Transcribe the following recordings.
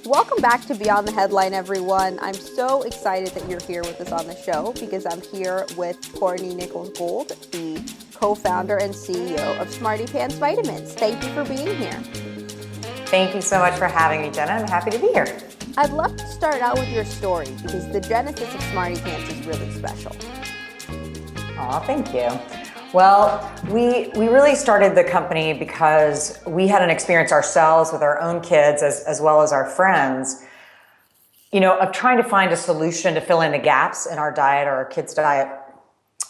Welcome back to Beyond the Headline, everyone. I'm so excited that you're here with us on the show because I'm here with Courtney Nichols Gould, the co-founder and CEO of SmartyPants Vitamins. Thank you for being here. Thank you so much for having me, Jenna. I'm happy to be here. I'd love to start out with your story because the genesis of SmartyPants is really special. Aw, thank you. Well, we really started the company because we had an experience ourselves with our own kids as well as our friends, of trying to find a solution to fill in the gaps in our diet or our kids' diet.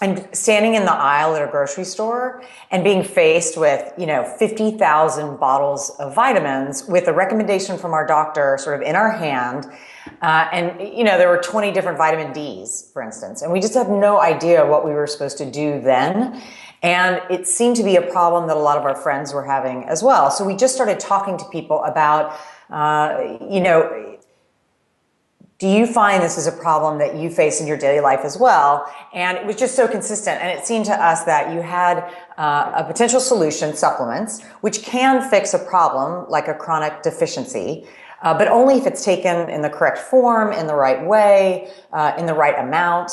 And standing in the aisle at a grocery store and being faced with, 50,000 bottles of vitamins with a recommendation from our doctor sort of in our hand. There were 20 different vitamin Ds, for instance, and we just had no idea what we were supposed to do then. And it seemed to be a problem that a lot of our friends were having as well. So we just started talking to people about, do you find this is a problem that you face in your daily life as well? And it was just so consistent. And it seemed to us that you had a potential solution, supplements, which can fix a problem like a chronic deficiency, but only if it's taken in the correct form, in the right way, in the right amount.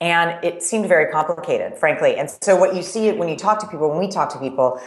And it seemed very complicated, frankly. And so what you see when you talk to people, when we talk to people,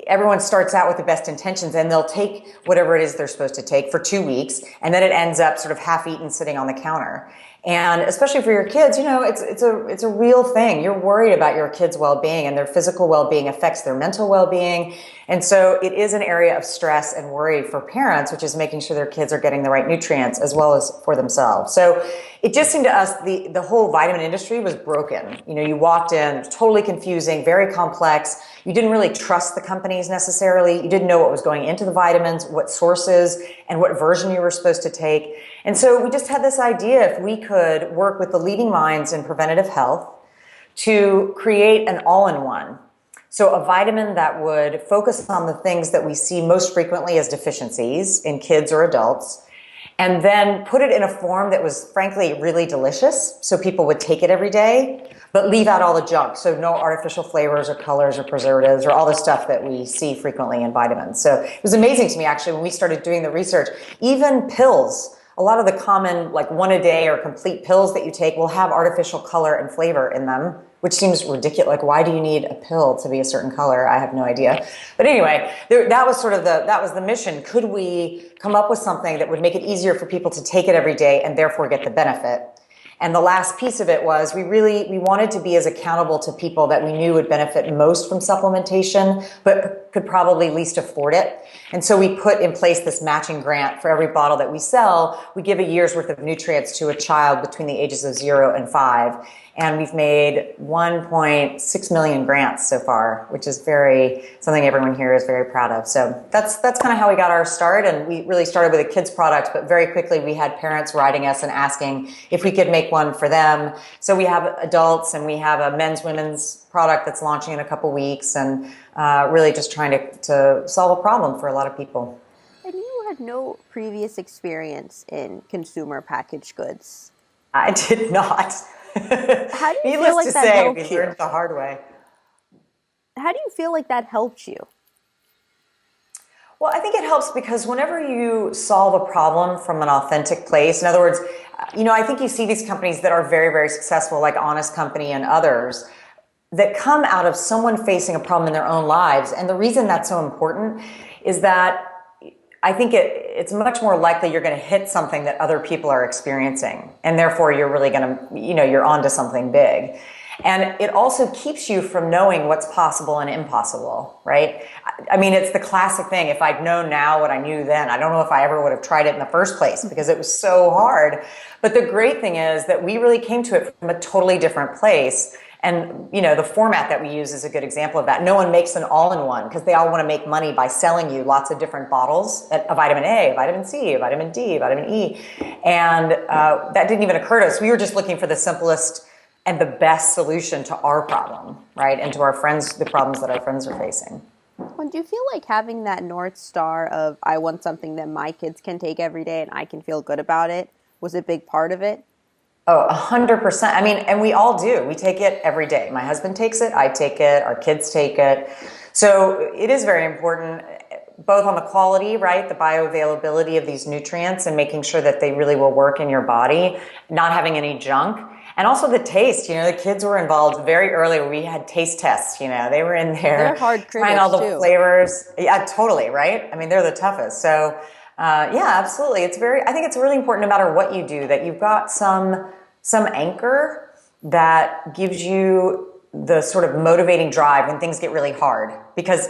everyone starts out with the best intentions and they'll take whatever it is they're supposed to take for 2 weeks. And then it ends up sort of half-eaten sitting on the counter. And especially for your kids, it's a real thing. You're worried about your kids' well-being, and their physical well-being affects their mental well-being. And so it is an area of stress and worry for parents, which is making sure their kids are getting the right nutrients as well as for themselves. So it just seemed to us the whole vitamin industry was broken. You walked in, totally confusing, very complex. You didn't really trust the companies necessarily. You didn't know what was going into the vitamins, what sources, and what version you were supposed to take. And so we just had this idea if we could work with the leading minds in preventative health to create an all-in-one. So a vitamin that would focus on the things that we see most frequently as deficiencies in kids or adults, and then put it in a form that was frankly really delicious so people would take it every day, but leave out all the junk. So no artificial flavors or colors or preservatives or all the stuff that we see frequently in vitamins. So it was amazing to me actually when we started doing the research. Even pills, a lot of the common like one a day or complete pills that you take will have artificial color and flavor in them, which seems ridiculous. Like, why do you need a pill to be a certain color? I have no idea. But anyway, that was the mission. Could we come up with something that would make it easier for people to take it every day and therefore get the benefit? And the last piece of it was we wanted to be as accountable to people that we knew would benefit most from supplementation, but could probably least afford it. And so we put in place this matching grant for every bottle that we sell. We give a year's worth of nutrients to a child between the ages of 0 and 5. And we've made 1.6 million grants so far, which is something everyone here is very proud of. So that's kind of how we got our start. And we really started with a kids product, but very quickly we had parents writing us and asking if we could make one for them. So we have adults and we have a men's, women's product that's launching in a couple weeks, and really just trying to solve a problem for a lot of people. And you had no previous experience in consumer packaged goods. I did not. How do you Needless feel like to that say, helped we you? learned the hard way. How do you feel like that helped you? Well, I think it helps because whenever you solve a problem from an authentic place, in other words, I think you see these companies that are very, very successful, like Honest Company and others, that come out of someone facing a problem in their own lives. And the reason that's so important is that I think it's much more likely you're going to hit something that other people are experiencing. And therefore, you're really going to, you're onto something big. And it also keeps you from knowing what's possible and impossible, right? I mean, it's the classic thing. If I'd known now what I knew then, I don't know if I ever would have tried it in the first place because it was so hard. But the great thing is that we really came to it from a totally different place. And, the format that we use is a good example of that. No one makes an all-in-one because they all want to make money by selling you lots of different bottles, a vitamin A, a vitamin C, a vitamin D, a vitamin E. And that didn't even occur to us. We were just looking for the simplest and the best solution to our problem, right? And to our friends, the problems that our friends are facing. Well, do you feel like having that North Star of I want something that my kids can take every day and I can feel good about it was a big part of it? Oh, 100%. I mean, and we all do. We take it every day. My husband takes it. I take it. Our kids take it. So it is very important. both on the quality, right? The bioavailability of these nutrients and making sure that they really will work in your body, not having any junk. And also the taste, the kids were involved very early. We had taste tests, they were in there. They're hard trying critics all the too. flavors. Yeah, totally, right? I mean, they're the toughest. So, yeah, absolutely. I think it's really important no matter what you do that you've got some anchor that gives you the sort of motivating drive when things get really hard. Because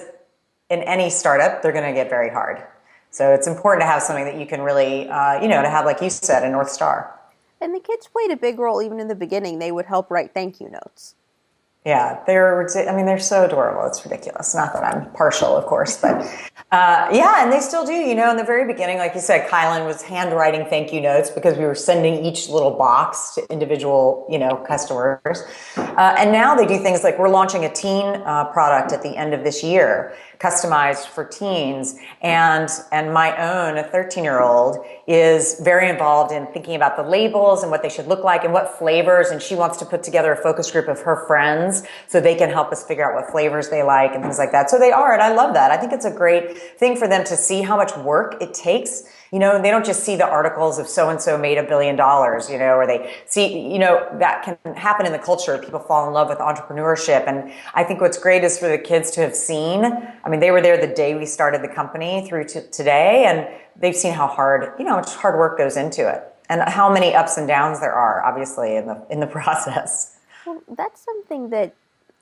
in any startup, they're going to get very hard. So it's important to have something that you can really, to have, like you said, a North Star. And the kids played a big role even in the beginning. They would help write thank you notes. Yeah, they're so adorable. It's ridiculous. Not that I'm partial, of course, but yeah, and they still do. In the very beginning, like you said, Kylan was handwriting thank you notes because we were sending each little box to individual, customers. And now they do things like we're launching a teen product at the end of this year, customized for teens. And my own, a 13-year-old, is very involved in thinking about the labels and what they should look like and what flavors. And she wants to put together a focus group of her friends so they can help us figure out what flavors they like and things like that. So they are, and I love that. I think it's a great thing for them to see how much work it takes. They don't just see the articles of so-and-so made $1 billion, or they see, that can happen in the culture. People fall in love with entrepreneurship. And I think what's great is for the kids to have seen, they were there the day we started the company through to today, and they've seen how much hard work goes into it and how many ups and downs there are, obviously, in the process. Well, that's something that,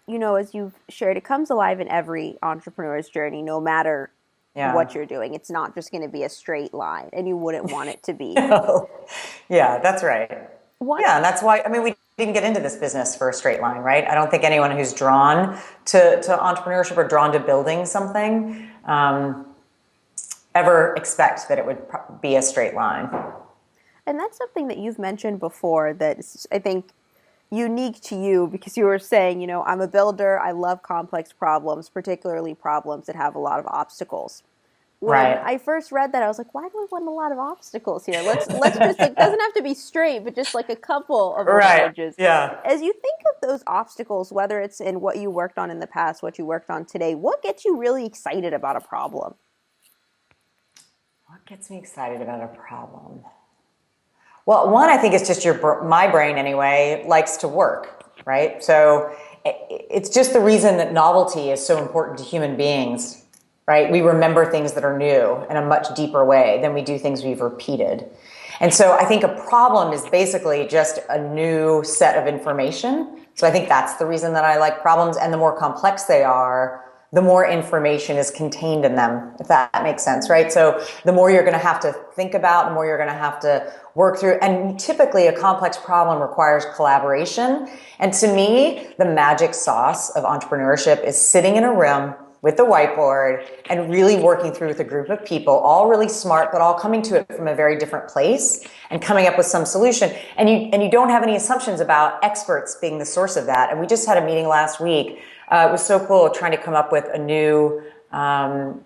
as you've shared, it comes alive in every entrepreneur's journey, no matter what you're doing. It's not just going to be a straight line, and you wouldn't want it to be. No. Yeah, that's right. Yeah, and that's why, we didn't get into this business for a straight line, right? I don't think anyone who's drawn to entrepreneurship or drawn to building something ever expect that it would be a straight line. And that's something that you've mentioned before that's, I think, unique to you, because you were saying, I'm a builder. I love complex problems, particularly problems that have a lot of obstacles. When I first read that, I was like, why do we want a lot of obstacles here? Let's just, it doesn't have to be straight, but just like a couple of edges. Yeah. As you think of those obstacles, whether it's in what you worked on in the past, what you worked on today, what gets you really excited about a problem? What gets me excited about a problem? Well, one, I think it's just my brain anyway, likes to work, right? So it's just the reason that novelty is so important to human beings, right? We remember things that are new in a much deeper way than we do things we've repeated. And so I think a problem is basically just a new set of information. So I think that's the reason that I like problems. And the more complex they are, the more information is contained in them, if that makes sense, right? So the more you're going to have to think about, the more you're going to have to work through. And typically a complex problem requires collaboration. And to me, the magic sauce of entrepreneurship is sitting in a room with the whiteboard and really working through with a group of people, all really smart, but all coming to it from a very different place and coming up with some solution. And you don't have any assumptions about experts being the source of that. And we just had a meeting last week. It was so cool trying to come up with a new solution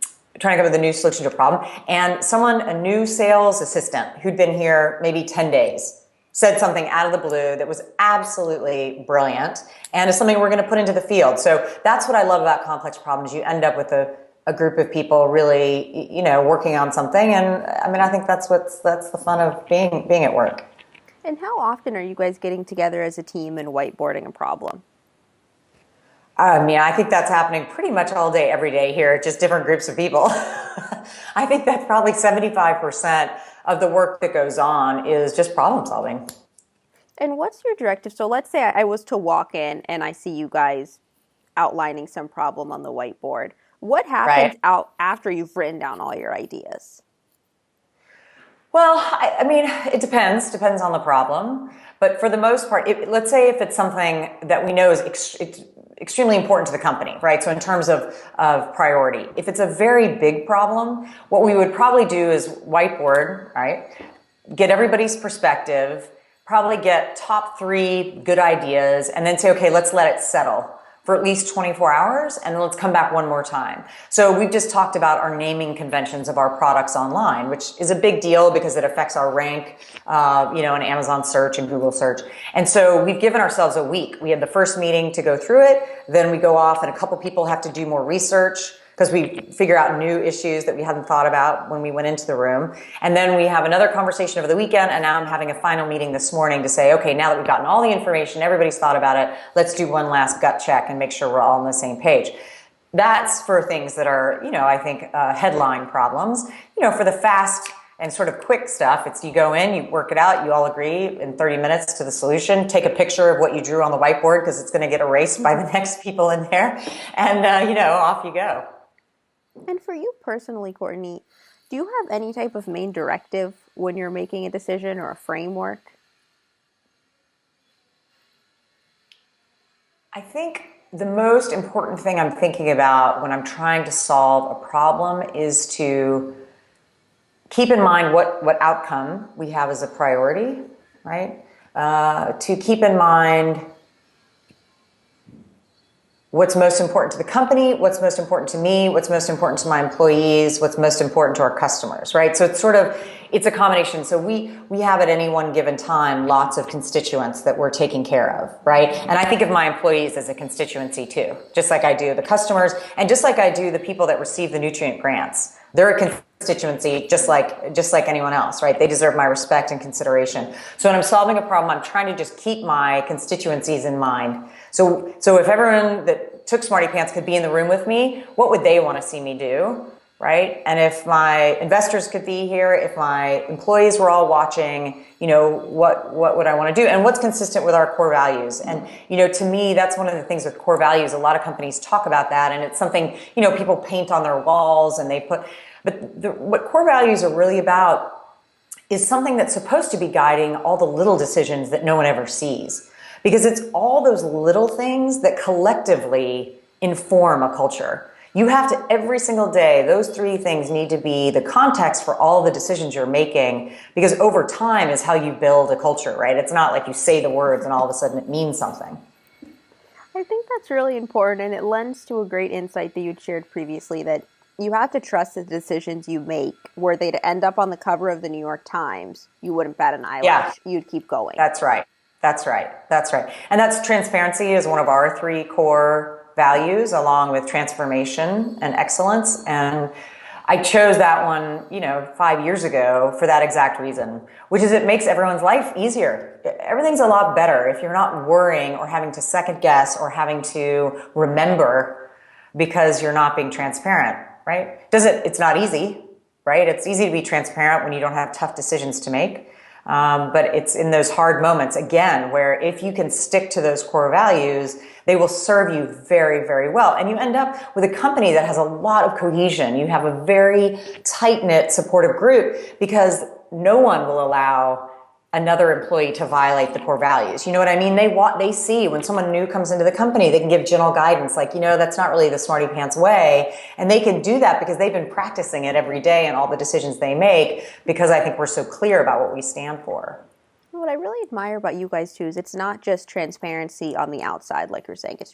to a problem. And a new sales assistant who'd been here maybe 10 days, said something out of the blue that was absolutely brilliant and is something we're going to put into the field. So that's what I love about complex problems. You end up with a group of people really, working on something. And I think that's the fun of being at work. And how often are you guys getting together as a team and whiteboarding a problem? I think that's happening pretty much all day, every day here, just different groups of people. I think that's probably 75% of the work that goes on is just problem solving. And what's your directive? So let's say I was to walk in and I see you guys outlining some problem on the whiteboard. What happens out after you've written down all your ideas? Well, it depends on the problem. But for the most part, let's say if it's something that we know is extremely important to the company, right? So in terms of priority, if it's a very big problem, what we would probably do is whiteboard, right? Get everybody's perspective, probably get top 3 good ideas, and then say, okay, let's let it settle for at least 24 hours, and then let's come back one more time. So we've just talked about our naming conventions of our products online, which is a big deal because it affects our rank, in Amazon search and Google search. And so we've given ourselves a week. We had the first meeting to go through it. Then we go off and a couple people have to do more research. because we figure out new issues that we hadn't thought about when we went into the room. And then we have another conversation over the weekend, and now I'm having a final meeting this morning to say, okay, now that we've gotten all the information, everybody's thought about it, let's do one last gut check and make sure we're all on the same page. That's for things that are, I think headline problems. For the fast and sort of quick stuff, it's you go in, you work it out, you all agree in 30 minutes to the solution, take a picture of what you drew on the whiteboard because it's going to get erased by the next people in there, and, off you go. And for you personally, Courtney, do you have any type of main directive when you're making a decision or a framework? I think the most important thing I'm thinking about when I'm trying to solve a problem is to keep in mind what outcome we have as a priority, right? To keep in mind what's most important to the company, what's most important to me, what's most important to my employees, what's most important to our customers, right? So it's a combination. So we have at any one given time lots of constituents that we're taking care of, right? And I think of my employees as a constituency too, just like I do the customers, and just like I do the people that receive the nutrient grants. They're a constituency just like anyone else, right? They deserve my respect and consideration. So when I'm solving a problem, I'm trying to just keep my constituencies in mind. So if everyone that took SmartyPants could be in the room with me, what would they want to see me do, right? And if my investors could be here, if my employees were all watching, what would I want to do? And what's consistent with our core values? And, to me, that's one of the things with core values. A lot of companies talk about that, and it's something, people paint on their walls and what core values are really about is something that's supposed to be guiding all the little decisions that no one ever sees. Because it's all those little things that collectively inform a culture. You have to, every single day, those three things need to be the context for all the decisions you're making, because over time is how you build a culture, right? It's not like you say the words and all of a sudden it means something. I think that's really important, and it lends to a great insight that you'd shared previously, that you have to trust the decisions you make. Were they to end up on the cover of the New York Times, you wouldn't bat an eyelash. Yeah. You'd keep going. That's right. And that's transparency is one of our three core values, along with transformation and excellence. And I chose that one, 5 years ago for that exact reason, which is it makes everyone's life easier. Everything's a lot better if you're not worrying or having to second guess or having to remember because you're not being transparent, right? It's not easy, right? It's easy to be transparent when you don't have tough decisions to make. But it's in those hard moments, again, where if you can stick to those core values, they will serve you very, very well. And you end up with a company that has a lot of cohesion. You have a very tight-knit, supportive group because no one will allow another employee to violate the core values. You know what I mean? They see when someone new comes into the company, they can give general guidance like, that's not really the SmartyPants way. And they can do that because they've been practicing it every day in all the decisions they make, because I think we're so clear about what we stand for. What I really admire about you guys too is it's not just transparency on the outside, like you're saying, it's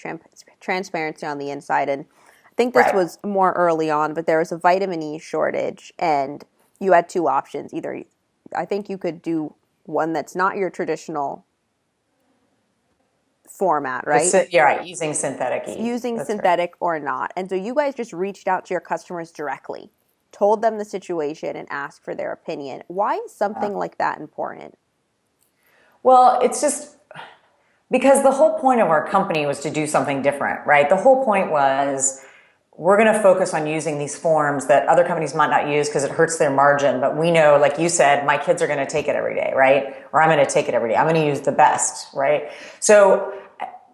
transparency on the inside. And I think this was more early on, but there was a vitamin E shortage and you had two options. Either I think you could do one that's not your traditional format, right? Yeah, right. Using synthetic E. Using synthetic or not. And so you guys just reached out to your customers directly, told them the situation and asked for their opinion. Why is something like that important? Well, it's just because the whole point of our company was to do something different, right? The whole point was we're going to focus on using these forms that other companies might not use because it hurts their margin. But we know, like you said, my kids are going to take it every day, right? Or I'm going to take it every day. I'm going to use the best, right? So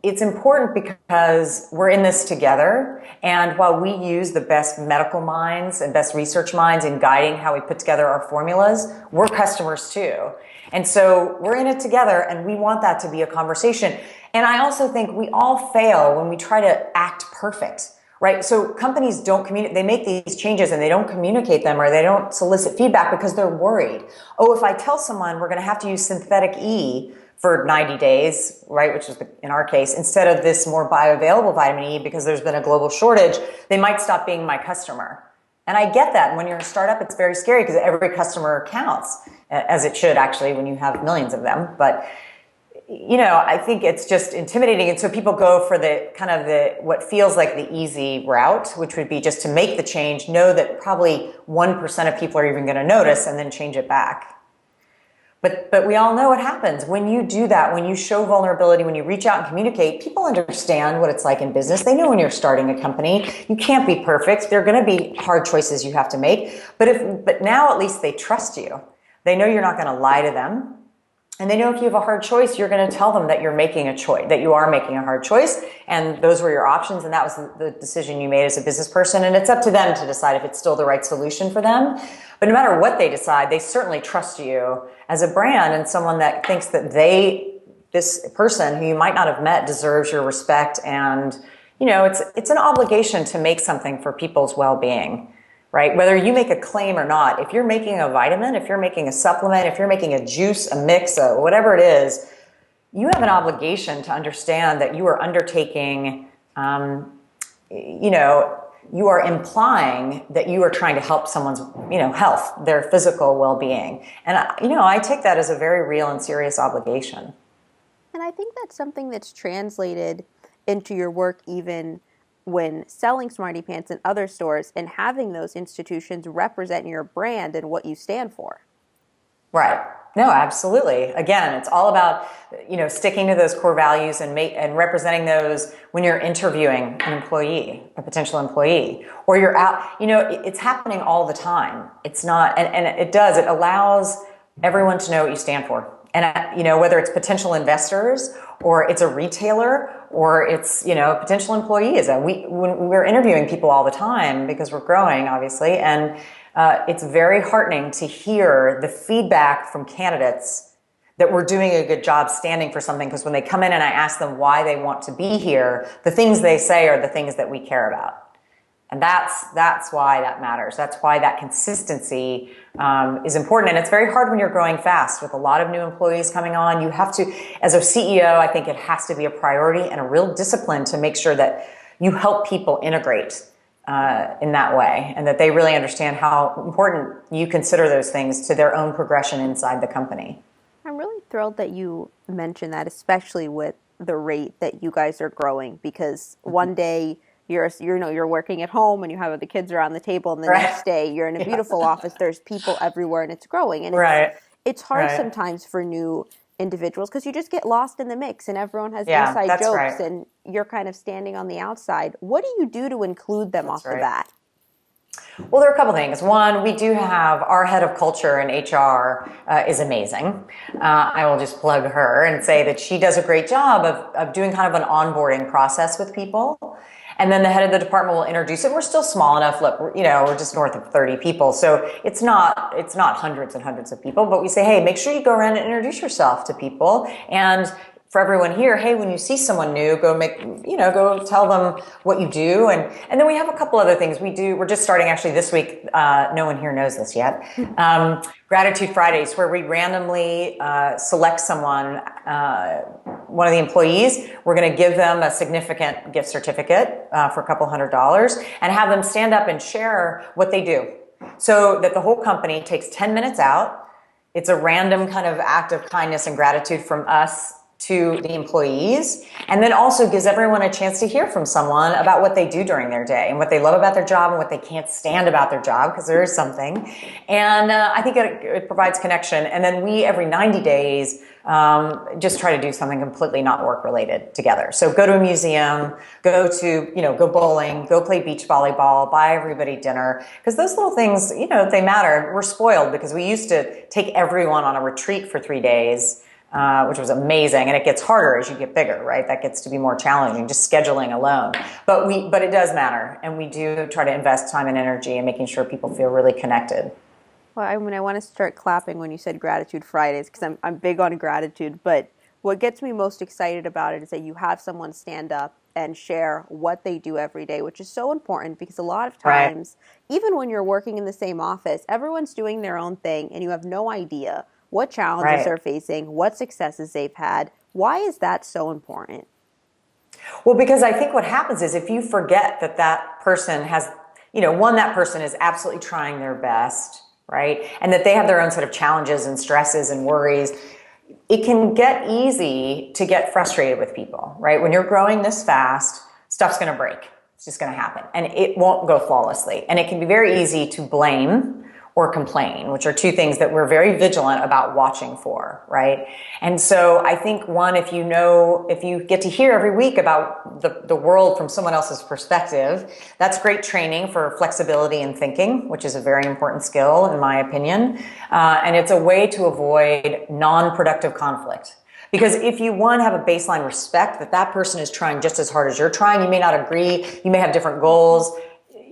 it's important because we're in this together. And while we use the best medical minds and best research minds in guiding how we put together our formulas, we're customers too. And so we're in it together, and we want that to be a conversation. And I also think we all fail when we try to act perfect. Right? So companies don't communicate, they make these changes and they don't communicate them, or they don't solicit feedback because they're worried. Oh, if I tell someone we're going to have to use synthetic E for 90 days, right, which is in our case, instead of this more bioavailable vitamin E because there's been a global shortage, they might stop being my customer. And I get that. And when you're a startup, it's very scary because every customer counts, as it should actually when you have millions of them. But I think it's just intimidating. And so people go for the kind of what feels like the easy route, which would be just to make the change, know that probably 1% of people are even going to notice, and then change it back. But we all know what happens when you do that, when you show vulnerability, when you reach out and communicate. People understand what it's like in business. They know when you're starting a company, you can't be perfect. There are going to be hard choices you have to make. But now at least they trust you. They know you're not going to lie to them. And they know if you have a hard choice, you're going to tell them that you're making a choice, that you are making a hard choice. And those were your options. And that was the decision you made as a business person. And it's up to them to decide if it's still the right solution for them. But no matter what they decide, they certainly trust you as a brand and someone that thinks that this person who you might not have met deserves your respect. And, it's an obligation to make something for people's well-being. Right? Whether you make a claim or not, if you're making a vitamin, if you're making a supplement, if you're making a juice, a mix, whatever it is, you have an obligation to understand that you are undertaking, you are implying that you are trying to help someone's, health, their physical well-being. And, I take that as a very real and serious obligation. And I think that's something that's translated into your work even when selling SmartyPants in other stores and having those institutions represent your brand and what you stand for. Right. No, absolutely. Again, it's all about, sticking to those core values and representing those when you're interviewing an employee, a potential employee, or you're out, it's happening all the time. It's not, and it allows everyone to know what you stand for. And, whether it's potential investors or it's a retailer or it's, potential employees. We're interviewing people all the time because we're growing, obviously. And it's very heartening to hear the feedback from candidates that we're doing a good job standing for something. Because when they come in and I ask them why they want to be here, the things they say are the things that we care about. And that's why that matters. That's why that consistency is important. And it's very hard when you're growing fast with a lot of new employees coming on. You have to, as a CEO, I think it has to be a priority and a real discipline to make sure that you help people integrate in that way and that they really understand how important you consider those things to their own progression inside the company. I'm really thrilled that you mentioned that, especially with the rate that you guys are growing, because one day you're working at home and you have the kids around the table, and the next day you're in a beautiful office. There's people everywhere, and it's growing. And it's hard sometimes for new individuals because you just get lost in the mix, and everyone has inside jokes, and you're kind of standing on the outside. What do you do to include them off the bat? Well, there are a couple things. One, we do have our head of culture and HR is amazing. I will just plug her and say that she does a great job of doing kind of an onboarding process with people. And then the head of the department will introduce it. We're still small enough. Look, we're just north of 30 people. So it's not hundreds and hundreds of people, but we say, hey, make sure you go around and introduce yourself to people. And for everyone here, hey, when you see someone new, go tell them what you do. And then we have a couple other things we do. We're just starting actually this week. No one here knows this yet. Gratitude Fridays, where we randomly select someone, one of the employees. We're going to give them a significant gift certificate for a couple $100 and have them stand up and share what they do so that the whole company takes 10 minutes out. It's a random kind of act of kindness and gratitude from us to the employees, and then also gives everyone a chance to hear from someone about what they do during their day and what they love about their job and what they can't stand about their job, because there is something. And I think it provides connection. And then we, every 90 days, just try to do something completely not work related together. So go to a museum, go bowling, go play beach volleyball, buy everybody dinner, because those little things, they matter. We're spoiled because we used to take everyone on a retreat for 3 days, which was amazing. And it gets harder as you get bigger, right? That gets to be more challenging, just scheduling alone. But it does matter. And we do try to invest time and energy in making sure people feel really connected. Well, I want to start clapping when you said Gratitude Fridays, because I'm big on gratitude. But what gets me most excited about it is that you have someone stand up and share what they do every day, which is so important, because a lot of times, even when you're working in the same office, everyone's doing their own thing and you have no idea what challenges they're facing, what successes they've had. Why is that so important? Well, because I think what happens is if you forget that person has, that person is absolutely trying their best, right? And that they have their own set of challenges and stresses and worries. it can get easy to get frustrated with people, right? When you're growing this fast, stuff's going to break. It's just going to happen, and it won't go flawlessly. And it can be very easy to blame or complain, which are two things that we're very vigilant about watching for, right? And so I think one, if you get to hear every week about the world from someone else's perspective, that's great training for flexibility and thinking, which is a very important skill in my opinion. And it's a way to avoid non-productive conflict. Because if you, one, have a baseline respect that that person is trying just as hard as you're trying, you may not agree, you may have different goals,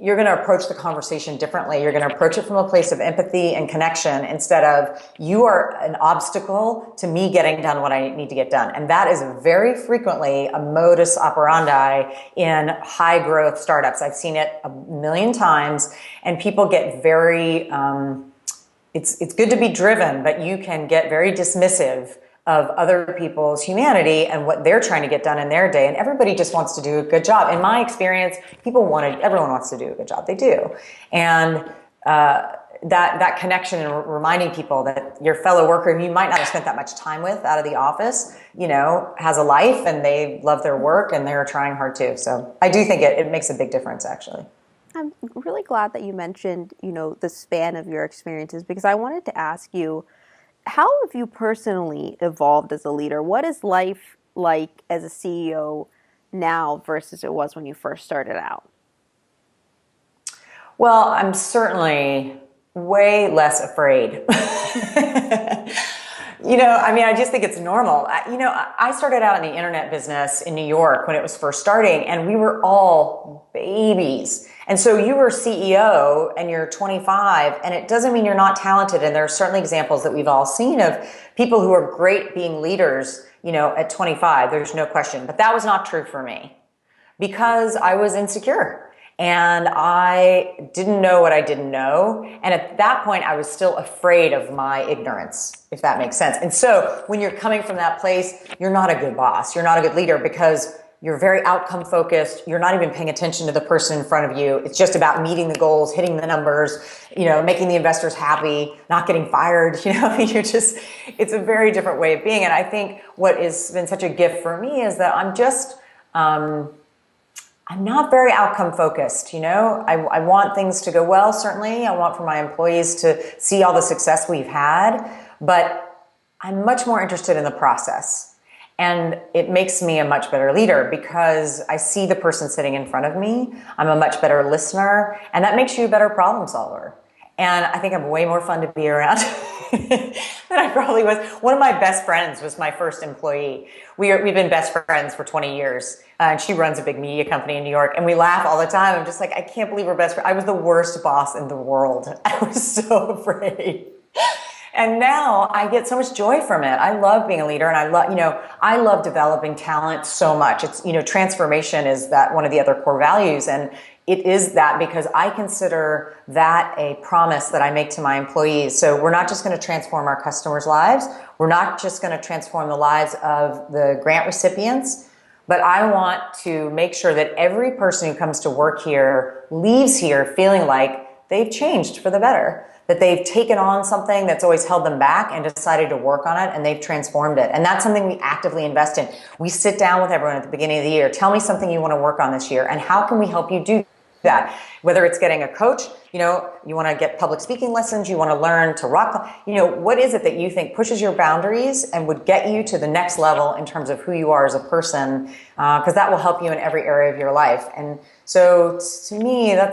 you're going to approach the conversation differently. You're going to approach it from a place of empathy and connection instead of you are an obstacle to me getting done what I need to get done. And that is very frequently a modus operandi in high growth startups. I've seen it a million times, and people get very, it's good to be driven, but you can get very dismissive of other people's humanity and what they're trying to get done in their day. And everybody just wants to do a good job. In my experience, everyone wants to do a good job. They do. And that connection and reminding people that your fellow worker, who you might not have spent that much time with out of the office, has a life and they love their work and they're trying hard too. So I do think it makes a big difference, actually. I'm really glad that you mentioned, the span of your experiences, because I wanted to ask you, how have you personally evolved as a leader? What is life like as a CEO now versus it was when you first started out? Well, I'm certainly way less afraid. I just think it's normal. I started out in the internet business in New York when it was first starting, and we were all babies. And so you were CEO and you're 25, and it doesn't mean you're not talented. And there are certainly examples that we've all seen of people who are great being leaders, at 25. There's no question. But that was not true for me because I was insecure. And I didn't know what I didn't know. And at that point, I was still afraid of my ignorance, if that makes sense. And so when you're coming from that place, you're not a good boss. You're not a good leader because you're very outcome focused. You're not even paying attention to the person in front of you. It's just about meeting the goals, hitting the numbers, making the investors happy, not getting fired. It's a very different way of being. And I think what has been such a gift for me is that I'm not very outcome focused, I want things to go well, certainly. I want for my employees to see all the success we've had, but I'm much more interested in the process. And it makes me a much better leader because I see the person sitting in front of me. I'm a much better listener, and that makes you a better problem solver. And I think I'm way more fun to be around than I probably was. One of my best friends was my first employee. We've been best friends for 20 years. And she runs a big media company in New York. And we laugh all the time. I'm just like, I can't believe we're best friends. I was the worst boss in the world. I was so afraid. And now I get so much joy from it. I love being a leader, and I love developing talent so much. It's, transformation is that one of the other core values. And it is that because I consider that a promise that I make to my employees. So we're not just going to transform our customers' lives. We're not just going to transform the lives of the grant recipients, but I want to make sure that every person who comes to work here leaves here feeling like they've changed for the better, that they've taken on something that's always held them back and decided to work on it, and they've transformed it. And that's something we actively invest in. We sit down with everyone at the beginning of the year. Tell me something you want to work on this year, and how can we help you do that? Whether it's getting a coach, you want to get public speaking lessons, you want to learn to rock, what is it that you think pushes your boundaries and would get you to the next level in terms of who you are as a person, because that will help you in every area of your life. And so to me, that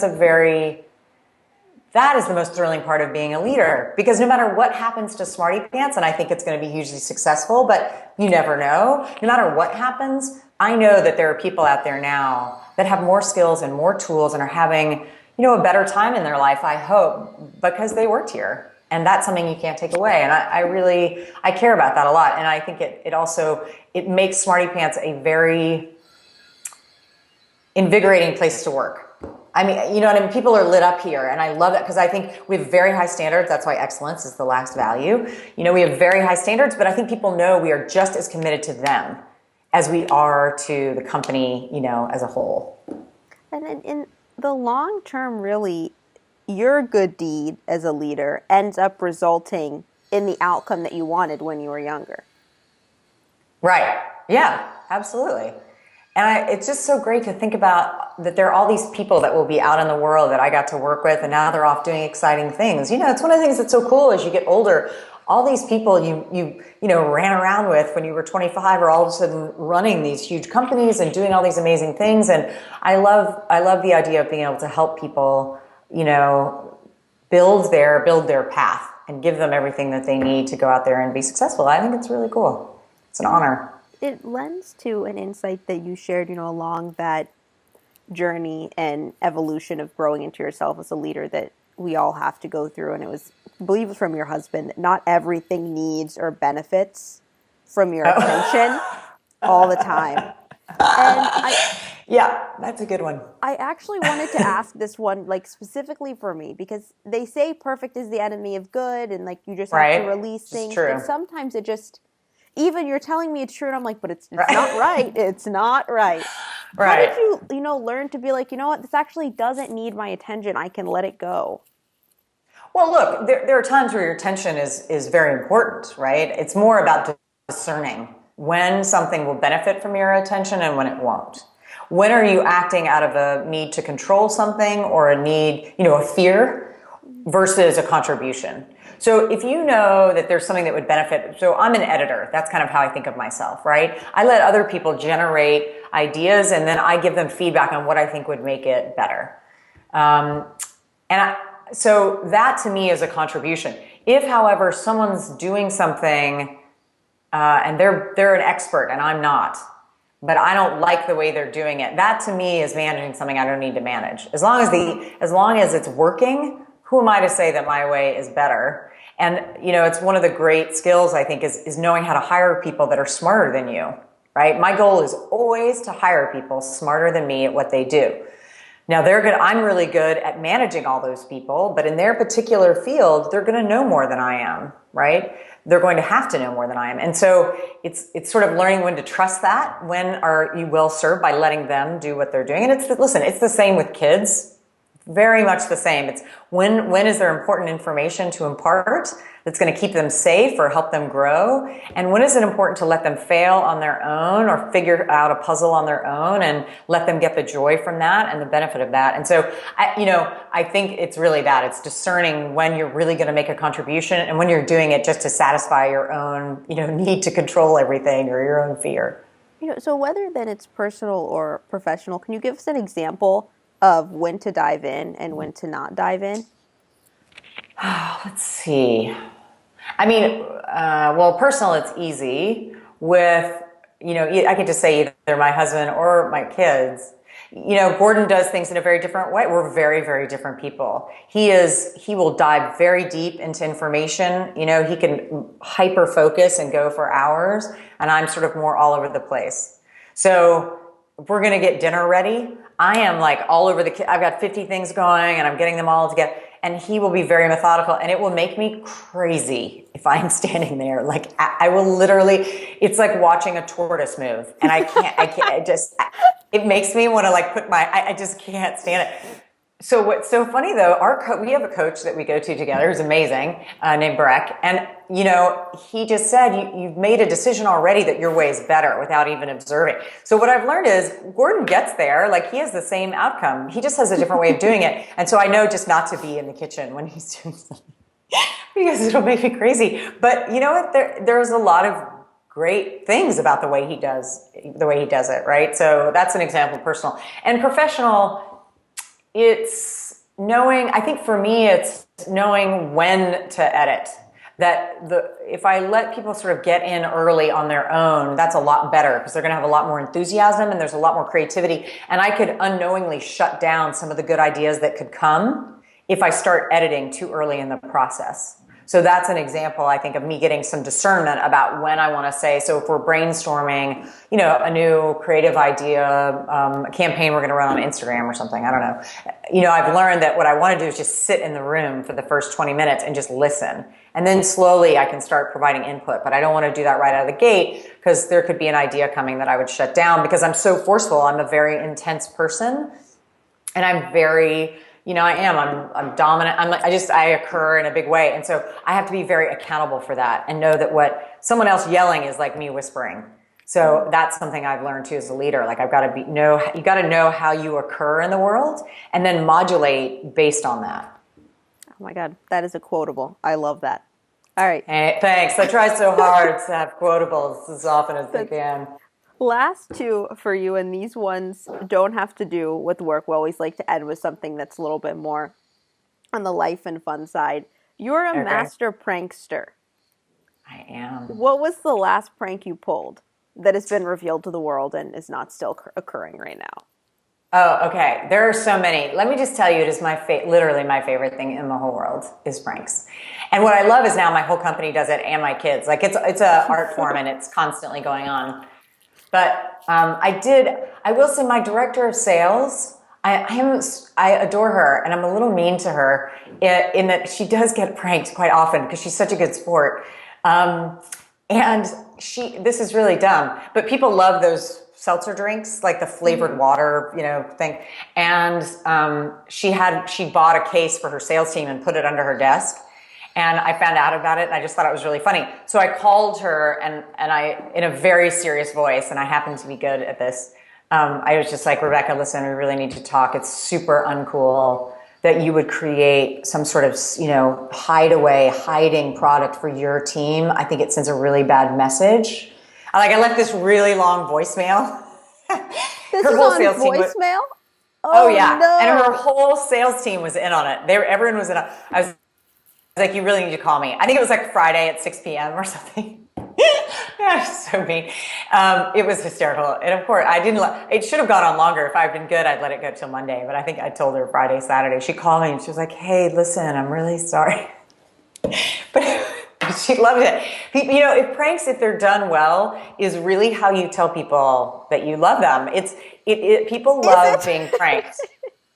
is the most thrilling part of being a leader, because no matter what happens to SmartyPants, and I think it's going to be hugely successful, but you never know. No matter what happens, I know that there are people out there now that have more skills and more tools and are having, a better time in their life, I hope, because they worked here. And that's something you can't take away. And I care about that a lot. And I think it makes SmartyPants a very invigorating place to work. I mean, people are lit up here, and I love that because I think we have very high standards. That's why excellence is the last value. We have very high standards, but I think people know we are just as committed to them as we are to the company, as a whole. And in the long term, really, your good deed as a leader ends up resulting in the outcome that you wanted when you were younger. Right. Yeah, absolutely. And it's just so great to think about that there are all these people that will be out in the world that I got to work with, and now they're off doing exciting things. It's one of the things that's so cool as you get older. All these people you ran around with when you were 25 are all of a sudden running these huge companies and doing all these amazing things. And I love the idea of being able to help people, build their path and give them everything that they need to go out there and be successful. I think it's really cool. It's an honor. It lends to an insight that you shared, along that journey and evolution of growing into yourself as a leader that we all have to go through. And I believe it was from your husband, that not everything needs or benefits from your attention all the time. And Yeah, that's a good one. I actually wanted to ask this one, like specifically for me, because they say perfect is the enemy of good, and like you just have to release things. True. But sometimes it just, even you're telling me it's true, and I'm like, but it's not right. It's not right. Right. How did you, learn to be like, what, this actually doesn't need my attention. I can let it go. Well, look, there are times where your attention is very important, right? It's more about discerning when something will benefit from your attention and when it won't. When are you acting out of a need to control something or a need, a fear versus a contribution? So if you know that there's something that would benefit, so I'm an editor. That's kind of how I think of myself, right? I let other people generate ideas and then I give them feedback on what I think would make it better. So that to me is a contribution. If, however, someone's doing something and they're an expert and I'm not, but I don't like the way they're doing it, that to me is managing something I don't need to manage. As long as it's working, who am I to say that my way is better? And it's one of the great skills I think is knowing how to hire people that are smarter than you, right? My goal is always to hire people smarter than me at what they do. Now I'm really good at managing all those people, but in their particular field, they're going to know more than I am, right? They're going to have to know more than I am. And so it's sort of learning when to trust that, when are you well served by letting them do what they're doing. And it's the same with kids. Very much the same. It's when is there important information to impart that's going to keep them safe or help them grow? And when is it important to let them fail on their own or figure out a puzzle on their own and let them get the joy from that and the benefit of that? And so, I think it's really that. It's discerning when you're really going to make a contribution and when you're doing it just to satisfy your own, need to control everything or your own fear. So whether then it's personal or professional, can you give us an example of when to dive in and when to not dive in? Let's see. I mean, personal, it's easy with, I could just say either my husband or my kids. Gordon does things in a very different way. We're very, very different people. He will dive very deep into information. He can hyper focus and go for hours, and I'm sort of more all over the place. So if we're going to get dinner ready, I am like all over I've got 50 things going and I'm getting them all together. And he will be very methodical, and it will make me crazy if I'm standing there. Like I will literally, it's like watching a tortoise move, and it makes me want to like I just can't stand it. So what's so funny though, we have a coach that we go to together who's amazing, named Breck. And, he just said, you've made a decision already that your way is better without even observing. So what I've learned is Gordon gets there, like he has the same outcome. He just has a different way of doing it. And so I know just not to be in the kitchen when he's doing something because it'll make me crazy. But you know what? There's a lot of great things about the way he does it, right? So that's an example of personal. And professional, it's knowing, I think for me, it's knowing when to edit. If I let people sort of get in early on their own, that's a lot better because they're going to have a lot more enthusiasm and there's a lot more creativity. And I could unknowingly shut down some of the good ideas that could come if I start editing too early in the process. So that's an example, I think, of me getting some discernment about when I want to say. So if we're brainstorming, a new creative idea, a campaign we're going to run on Instagram or something, I don't know. I've learned that what I want to do is just sit in the room for the first 20 minutes and just listen. And then slowly I can start providing input. But I don't want to do that right out of the gate because there could be an idea coming that I would shut down because I'm so forceful. I'm a very intense person and I'm very... I'm dominant. I occur in a big way. And so I have to be very accountable for that and know that what someone else yelling is like me whispering. So that's something I've learned too as a leader. Like I've got to you got to know how you occur in the world and then modulate based on that. Oh my God, that is a quotable. I love that. All right. Hey, thanks. I try so hard to have quotables as often as I can. Last two for you, and these ones don't have to do with work. We always like to end with something that's a little bit more on the life and fun side. You're a master prankster. I am. What was the last prank you pulled that has been revealed to the world and is not still occurring right now? Oh, okay. There are so many. Let me just tell you, it is literally my favorite thing in the whole world is pranks. And what I love is now my whole company does it and my kids. Like it's a art form and it's constantly going on. But I will say my director of sales, I adore her and I'm a little mean to her in that she does get pranked quite often because she's such a good sport. And this is really dumb, but people love those seltzer drinks, like the flavored water, thing. And she bought a case for her sales team and put it under her desk. And I found out about it and I just thought it was really funny. So I called her and I, in a very serious voice, and I happen to be good at this. I was just like, Rebecca, listen, we really need to talk. It's super uncool that you would create some sort of, hiding product for your team. I think it sends a really bad message. I left this really long voicemail. This her is whole on sales voicemail? Oh yeah. No. And her whole sales team was in on it. Everyone was in on it. I was like, you really need to call me. I think it was like Friday at 6 p.m. or something. Yeah, so mean. It was hysterical. And of course, it should have gone on longer. If I'd been good, I'd let it go till Monday. But I think I told her Friday, Saturday. She called me and she was like, hey, listen, I'm really sorry. But she loved it. If pranks, if they're done well, is really how you tell people that you love them. People love being pranked.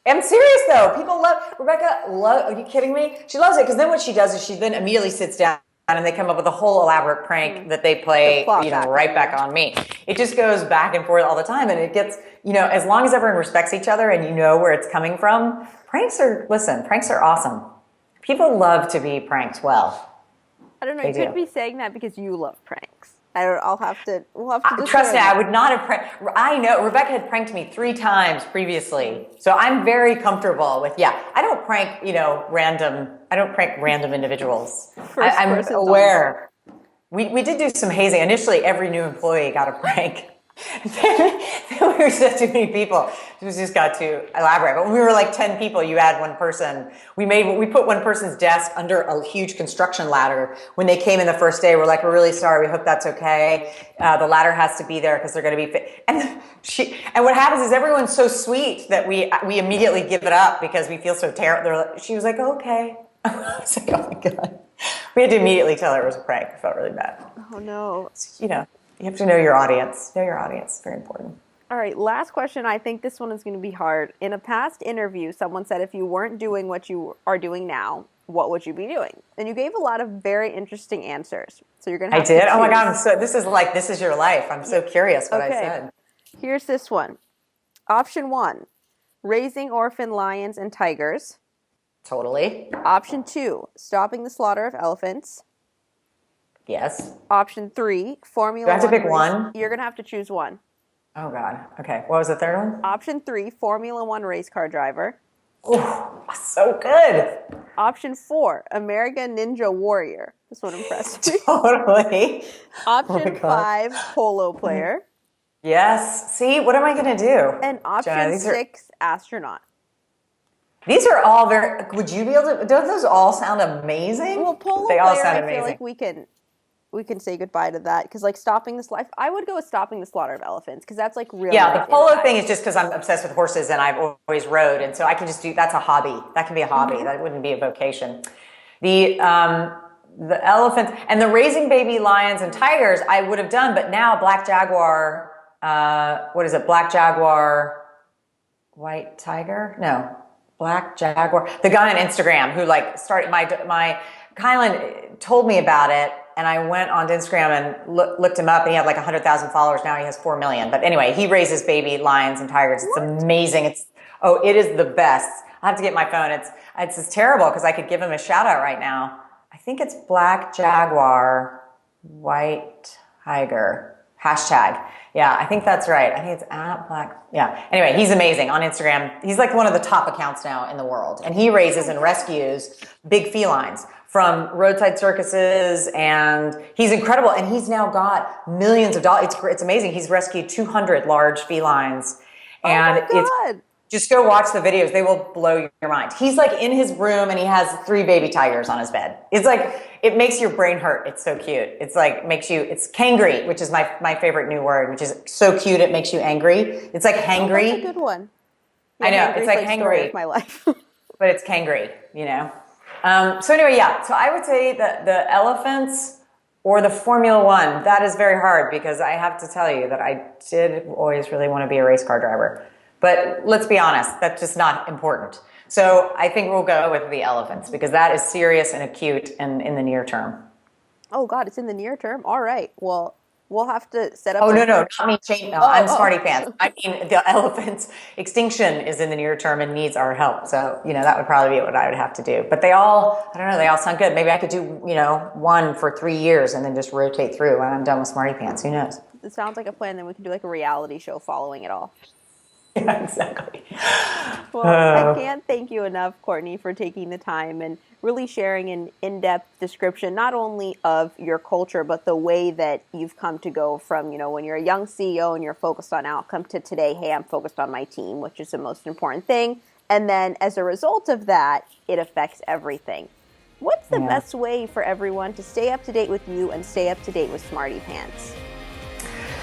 I'm serious though. People love, are you kidding me? She loves it because then what she does is she then immediately sits down and they come up with a whole elaborate prank that they play, right back on me. It just goes back and forth all the time. And it gets, as long as everyone respects each other and you know where it's coming from, pranks are awesome. People love to be pranked well. I don't know. You could be saying that because you love pranks. We'll have to trust me, I would not have pranked. I know Rebecca had pranked me 3 times previously. So I'm very comfortable with, I don't prank, random individuals. I'm aware. We did do some hazing. Initially, every new employee got a prank. Then we were just too many people. It just got too elaborate. But when we were like 10 people, you add one person. We put one person's desk under a huge construction ladder. When they came in the first day, we're like, we're really sorry. We hope that's okay. The ladder has to be there because they're going to be fit. And what happens is everyone's so sweet that we immediately give it up because we feel so terrible. She was like, okay. I was like, oh my God. We had to immediately tell her it was a prank. I felt really bad. Oh no. You have to know your audience. Know your audience. Very important. All right, last question. I think this one is going to be hard. In a past interview, someone said if you weren't doing what you are doing now, what would you be doing? And you gave a lot of very interesting answers. So you're going to have to choose. Oh my God. This is your life. I'm so curious what I said. Here's this one. Option 1, raising orphan lions and tigers. Totally. Option 2, stopping the slaughter of elephants. Yes. Option 3, Formula 1. Do I have to pick one? You're going to have to choose one. Oh, God. Okay. What was the third one? Option 3, Formula 1 race car driver. Oh, so good. Option 4, American Ninja Warrior. This one impressed me. Totally. Option 5, polo player. Yes. See, what am I going to do? And option 6, astronaut. These are all would you be able to, don't those all sound amazing? Well, polo player, I feel like we can say goodbye to that because stopping this life, I would go with stopping the slaughter of elephants because that's real. Yeah, the polo thing is just because I'm obsessed with horses and I've always rode, and so I can just that's a hobby. That can be a hobby. Mm-hmm. That wouldn't be a vocation. The elephants and the raising baby lions and tigers I would have done, but now black jaguar. What is it? Black jaguar, white tiger? No, black jaguar. The guy on Instagram who started my Kylan told me about it. And I went on Instagram and looked him up, and he had 100,000 followers. Now he has 4 million. But anyway, he raises baby lions and tigers. It's amazing. It is the best. I have to get my phone. It's just terrible because I could give him a shout out right now. I think it's black jaguar, white tiger. Hashtag. Yeah, I think that's right. I think it's at Black. Yeah. Anyway, he's amazing on Instagram. He's like one of the top accounts now in the world. And he raises and rescues big felines from roadside circuses. And he's incredible. And he's now got millions of dollars. It's amazing. He's rescued 200 large felines. And oh my God. Just go watch the videos. They will blow your mind. He's like in his room and he has 3 baby tigers on his bed. It's like, it makes your brain hurt. It's so cute. It's like, it's kangry, which is my favorite new word, which is so cute. It makes you angry. It's like hangry. That's a good one. Yeah, I know. It's like hangry. Of my life. But it's kangry, you know? So anyway, yeah. So I would say that the elephants or the Formula One, that is very hard because I have to tell you that I did always really want to be a race car driver. But let's be honest, that's just not important. So I think we'll go with the elephants because that is serious and acute and in the near term. Oh God, it's in the near term? All right. Well, we'll have to set up. Oh, no, not me. No, I'm SmartyPants. I mean, the elephant's extinction is in the near term and needs our help. So, that would probably be what I would have to do. But they all sound good. Maybe I could do, one for 3 years and then just rotate through when I'm done with SmartyPants. Who knows? It sounds like a plan. Then we can do like a reality show following it all. Yeah, exactly. Well, I can't thank you enough, Courtney, for taking the time and really sharing an in-depth description, not only of your culture, but the way that you've come to go from, when you're a young CEO and you're focused on outcome to today, hey, I'm focused on my team, which is the most important thing. And then as a result of that, it affects everything. What's the best way for everyone to stay up to date with you and stay up to date with SmartyPants?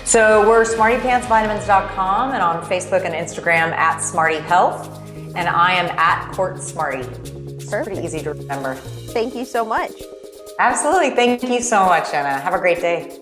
So we're SmartyPantsVitamins.com and on Facebook and Instagram at Smarty Health. And I am at Court Smarty. It's pretty easy to remember. Thank you so much. Absolutely. Thank you so much, Jenna. Have a great day.